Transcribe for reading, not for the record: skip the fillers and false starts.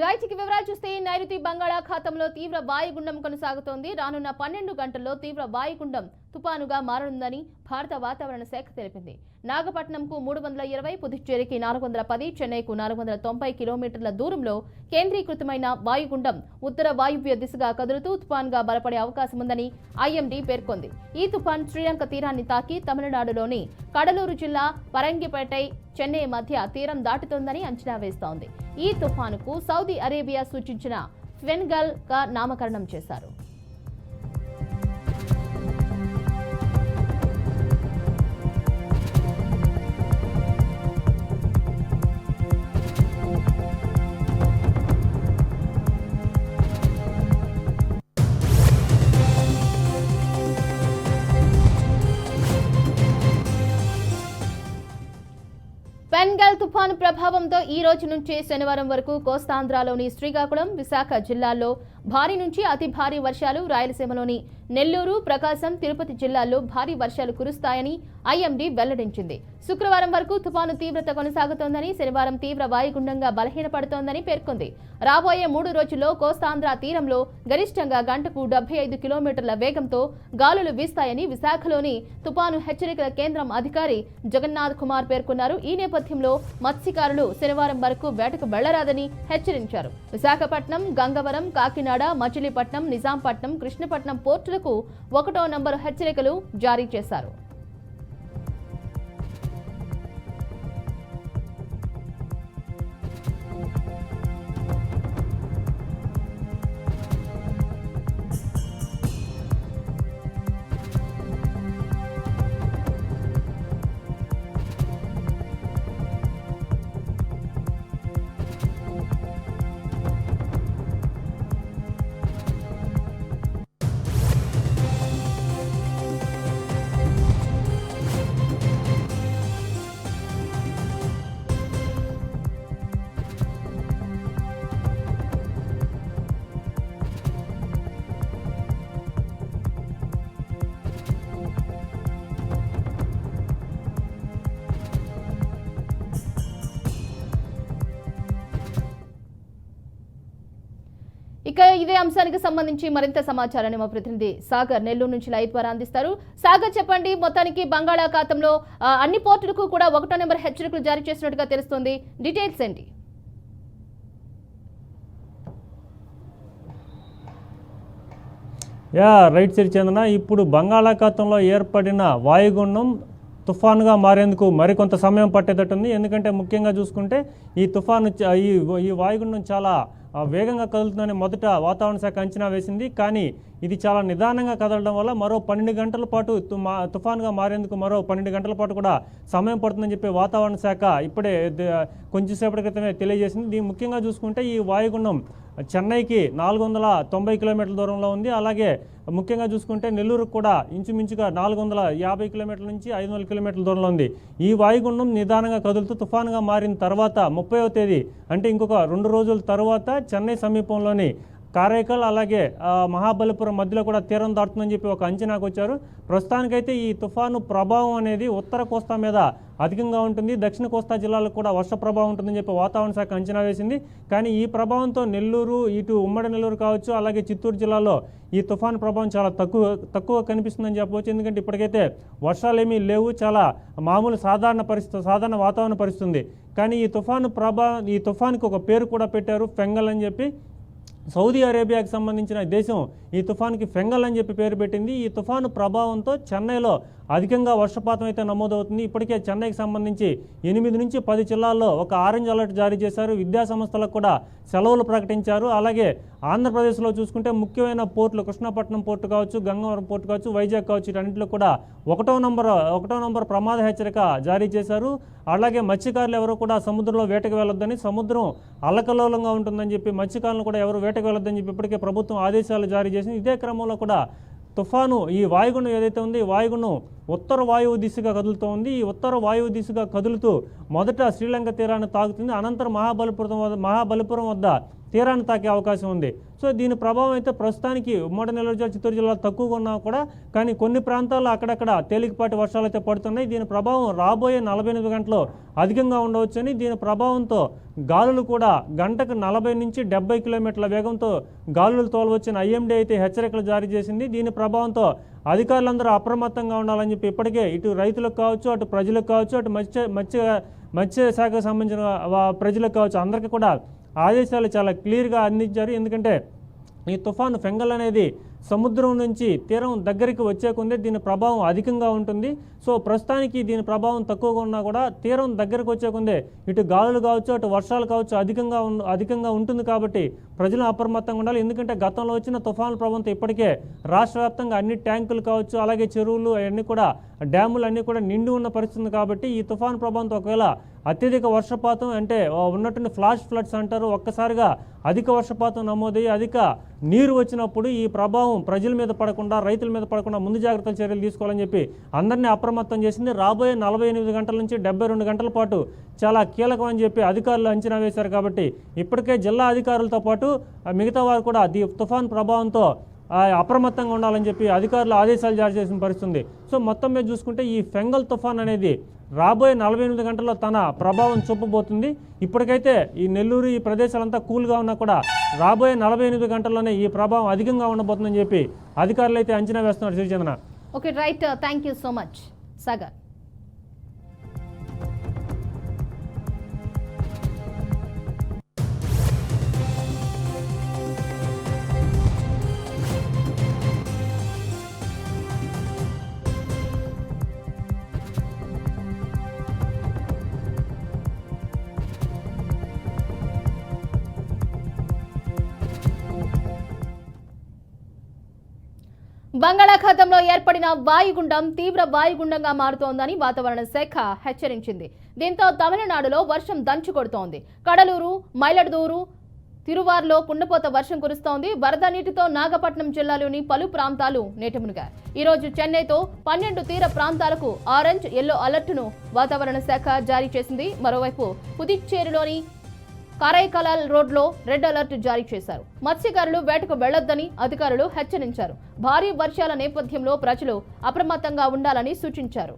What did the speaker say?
రాయితీకి వివరాలు చూస్తే నైరుతి బంగాళాఖాతంలో తీవ్ర వాయుగుండం కొనసాగుతోంది. రానున్న 12 గంటల్లో తీవ్ర వాయుగుండం తుపానుగా మారనుందని భారత వాతావరణ శాఖ తెలిపింది. నాగపట్నంకు 320, పుదుచ్చేరికి 410, చెన్నైకు 490 కిలోమీటర్ల దూరంలో కేంద్రీకృతమైన వాయుగుండం ఉత్తర వాయువ్య దిశగా కదులుతూ తుపాన్గా బలపడే అవకాశం ఉందని ఐఎండీ పేర్కొంది. ఈ తుపాన్ శ్రీలంక తీరాన్ని తాకి తమిళనాడులోని కడలూరు జిల్లా పరంగిపేటై చెన్నై మధ్య తీరం దాటుతోందని అంచనా వేస్తోంది. ఈ తుఫానుకు సౌదీ అరేబియా సూచించిన ఫెన్గల్ గా నామకరణం చేశారు. ఫెన్గల్ తుఫాను ప్రభావంతో ఈ రోజు నుంచి శనివారం వరకు కోస్తాంధ్రలోని శ్రీకాకుళం, విశాఖ జిల్లాల్లో భారీ నుంచి అతి భారీ వర్షాలు, రాయలసీమలోని నెల్లూరు, ప్రకాశం, తిరుపతి జిల్లాల్లో భారీ వర్షాలు కురుస్తాయని ఐఎండీ వెల్లడించింది. శుక్రవారం వరకు తుఫాను తీవ్రత కొనసాగుతోందని, శనివారం తీవ్ర వాయుగుండంగా బలహీనపడుతోందని పేర్కొంది. రాబోయే 3 రోజుల్లో కోస్తాంధ్ర తీరంలో గరిష్టంగా గంటకు 75 కిలోమీటర్ల వేగంతో గాలులు వీస్తాయని విశాఖలోని తుఫాను హెచ్చరికల కేంద్రం అధికారి జగన్నాథ్ కుమార్ పేర్కొన్నారు. ఈ నేపథ్యంలో మత్స్యకారులు శనివారం వరకు వేటకు వెళ్లరాదని హెచ్చరించారు. విశాఖపట్నం, గంగవరం, కాకినాడ, మచిలీపట్నం, నిజాంపట్నం, కృష్ణపట్నం పోర్టులకు 1వ నంబరు హెచ్చరికలు జారీ చేశారు. ఇక ఇదే అంశానికి సంబంధించి మరింత సమాచారాన్ని మా ప్రతినిధి సాగర్ నెల్లూరు నుంచి లైవ్ ద్వారా అందిస్తారు. సాగర్, చెప్పండి, మొత్తానికి బంగాళాఖాతంలో అన్ని పోర్టులకు కూడా 1వ నెంబర్ హెచ్చరికలు జారీ చేసినట్టుగా తెలుస్తోంది. డీటెయిల్స్ ఏంటి? రైట్ చందన, ఇప్పుడు బంగాళాఖాతంలో ఏర్పడిన వాయుగుండం తుఫానుగా మారేందుకు మరికొంత సమయం పట్టేటట్టుంది. ఎందుకంటే ముఖ్యంగా చూసుకుంటే ఈ తుఫాను ఈ వాయుగుండం చాలా వేగంగా కదులుతుందని మొదట వాతావరణ శాఖ అంచనా వేసింది. కానీ ఇది చాలా నిదానంగా కదలడం వల్ల మరో 12 గంటల పాటు తుఫానుగా మారేందుకు మరో 12 గంటల పాటు కూడా సమయం పడుతుందని చెప్పి వాతావరణ శాఖ ఇప్పుడే కొంచెంసేపటి క్రితమే తెలియజేసింది. దీన్ని ముఖ్యంగా చూసుకుంటే ఈ వాయుగుండం చెన్నైకి 490 కిలోమీటర్ల దూరంలో ఉంది. అలాగే ముఖ్యంగా చూసుకుంటే నెల్లూరుకు కూడా ఇంచుమించుగా 450 కిలోమీటర్ల నుంచి 500 కిలోమీటర్ల దూరంలో ఉంది. ఈ వాయుగుండం నిదానంగా కదులుతూ తుఫానుగా మారిన తర్వాత 30వ తేదీ అంటే ఇంకొక 2 రోజుల తర్వాత చెన్నై సమీపంలోని కారైకల్ అలాగే మహాబలిపురం మధ్యలో కూడా తీరం దాటుతుందని చెప్పి ఒక అంచనాకు వచ్చారు. ప్రస్తుతానికైతే ఈ తుఫాను ప్రభావం అనేది ఉత్తర కోస్తా మీద అధికంగా ఉంటుంది. దక్షిణ కోస్తా జిల్లాలకు కూడా వర్ష ప్రభావం ఉంటుందని చెప్పి వాతావరణ శాఖ అంచనా వేసింది. కానీ ఈ ప్రభావంతో నెల్లూరు, ఇటు ఉమ్మడి నెల్లూరు కావచ్చు, అలాగే చిత్తూరు జిల్లాలో ఈ తుఫాను ప్రభావం చాలా తక్కువ కనిపిస్తుందని చెప్పవచ్చు. ఎందుకంటే ఇప్పటికైతే వర్షాలు ఏమీ లేవు, చాలా మామూలు సాధారణ వాతావరణ పరిస్థితుంది. కానీ ఈ తుఫానుకి ఒక పేరు కూడా పెట్టారు, ఫెంగల్ అని చెప్పి. సౌదీ అరేబియాకి సంబంధించిన దేశం ఈ తుఫానుకి ఫెంగల్ అని చెప్పి పేరు పెట్టింది. ఈ తుఫాను ప్రభావంతో చెన్నైలో అధికంగా వర్షపాతం అయితే నమోదవుతుంది. ఇప్పటికే చెన్నైకి సంబంధించి 8 నుంచి 10 జిల్లాల్లో ఒక ఆరెంజ్ అలర్ట్ జారీ చేశారు. విద్యా సంస్థలకు కూడా సెలవులు ప్రకటించారు. అలాగే ఆంధ్రప్రదేశ్లో చూసుకుంటే ముఖ్యమైన పోర్టులు కృష్ణపట్నం పోర్టు కావచ్చు, గంగవరం పోర్టు కావచ్చు, వైజాగ్ కావచ్చు, వీటన్నింటిలో కూడా 1వ నంబర్ ప్రమాద హెచ్చరిక జారీ చేశారు. అలాగే మత్స్యకారులు ఎవరు కూడా సముద్రంలో వేటకు వెళ్ళొద్దని, సముద్రం అల్లకల్లోలంగా ఉంటుందని చెప్పి మత్స్యకారులను కూడా ఎవరు వేటకు వెళ్ళొద్దని చెప్పి ఇప్పటికే ప్రభుత్వం ఆదేశాలు జారీ చేసింది. ఇదే క్రమంలో కూడా తుఫాను ఈ వాయుగుండం ఏదైతే ఉంది, ఈ వాయుగుండం ఉత్తర వాయువు దిశగా కదులుతూ ఉంది. ఈ ఉత్తర వాయువు దిశగా కదులుతూ మొదట శ్రీలంక తీరాన్ని తాకుతుంది. అనంతరం మహాబలిపురం వద్ద తీరాన్ని తాకే అవకాశం ఉంది. సో దీని ప్రభావం అయితే ప్రస్తుతానికి ఉమ్మడి నెల్లూరు జిల్లా, చిత్తూరు జిల్లా తక్కువగా ఉన్నా కూడా కానీ కొన్ని ప్రాంతాల్లో అక్కడక్కడ తేలికపాటి వర్షాలు అయితే పడుతున్నాయి. దీని ప్రభావం రాబోయే 48 గంటలు అధికంగా ఉండవచ్చని, దీని ప్రభావంతో గాలులు కూడా గంటకు 40 నుంచి 70 కిలోమీటర్ల వేగంతో గాలులు తోలవచ్చని ఐఎండీ అయితే హెచ్చరికలు జారీ చేసింది. దీని ప్రభావంతో అధికారులందరూ అప్రమత్తంగా ఉండాలని చెప్పి ఇప్పటికే ఇటు రైతులకు కావచ్చు, అటు ప్రజలకు కావచ్చు, అటు మత్స్య శాఖకు సంబంధించిన ప్రజలకు కావచ్చు, అందరికీ కూడా ఆదేశాలు చాలా క్లియర్గా అందించారు. ఎందుకంటే ఈ తుఫాను ఫెంగల్ అనేది సముద్రం నుంచి తీరం దగ్గరికి వచ్చే కొందే దీని ప్రభావం అధికంగా ఉంటుంది. సో ప్రస్తుతానికి దీని ప్రభావం తక్కువగా ఉన్నా కూడా తీరం దగ్గరకు వచ్చే కొందే ఇటు గాలులు కావచ్చు, అటు వర్షాలు కావచ్చు అధికంగా ఉంటుంది. కాబట్టి ప్రజలు అప్రమత్తంగా ఉండాలి. ఎందుకంటే గతంలో వచ్చిన తుఫాను ప్రభావంతో ఇప్పటికే రాష్ట్ర వ్యాప్తంగా అన్ని ట్యాంకులు కావచ్చు, అలాగే చెరువులు అవన్నీ కూడా డ్యాములు అన్నీ కూడా నిండి ఉన్న పరిస్థితి. కాబట్టి ఈ తుఫాను ప్రభావంతో ఒకవేళ అత్యధిక వర్షపాతం అంటే ఉన్నటువంటి ఫ్లాష్ ఫ్లడ్స్ అంటారు, ఒక్కసారిగా అధిక వర్షపాతం నమోదయ్యి అధిక నీరు వచ్చినప్పుడు ఈ ప్రభావం ప్రజల మీద పడకుండా, రైతుల మీద పడకుండా ముందు జాగ్రత్తల చర్యలు తీసుకోవాలని చెప్పి అందరినీ అప్రమత్తం చేసింది. రాబోయే 48 గంటల నుంచి 72 గంటల పాటు చాలా కీలకం అని చెప్పి అధికారులు అంచనా వేశారు. కాబట్టి ఇప్పటికే జిల్లా అధికారులతో పాటు మిగతా వారు కూడా తుఫాన్ ప్రభావంతో అప్రమత్తంగా ఉండాలని చెప్పి అధికారులు ఆదేశాలు జారీ చేసిన పరిస్థితుంది. సో మొత్తం మీద చూసుకుంటే ఈ ఫెంగల్ తుఫాన్ అనేది రాబోయే 48 గంటల్లో తన ప్రభావం చూపబోతుంది. ఇప్పటికైతే ఈ నెల్లూరు ఈ ప్రదేశాలంతా కూల్గా ఉన్నా కూడా రాబోయే 48 గంటల్లోనే ఈ ప్రభావం అధికంగా ఉండబోతుందని చెప్పి అధికారులు అయితే అంచనా వేస్తున్నారు. Srichandana. Okay right, thank you so much Sagar. బంగాళాఖాతంలో ఏర్పడిన వాయుగుండం తీవ్ర వాయుగుండంగా మారుతోందని వాతావరణ శాఖ హెచ్చరించింది. దీంతో తమిళనాడులో వర్షం దంచుకొడుతోంది. కడలూరు, మైలడదూరు, తిరువార్లో కుండపోత వర్షం కురుస్తోంది. వరద నీటితో నాగపట్నం జిల్లాలోని పలు ప్రాంతాలు నీట మునిగాయి. ఈరోజు చెన్నైతో 12 తీర ప్రాంతాలకు ఆరెంజ్, ఎల్లో అలర్టును వాతావరణ శాఖ జారీ చేసింది. మరోవైపు పుదుచ్చేరిలోని కారైకలాల్ రోడ్లో రెడ్ అలర్ట్ జారీ చేశారు. మత్స్యకారులు వేటకు వెళ్లొద్దని అధికారులు హెచ్చరించారు. భారీ వర్షాల నేపథ్యంలో ప్రజలు అప్రమత్తంగా ఉండాలని సూచించారు.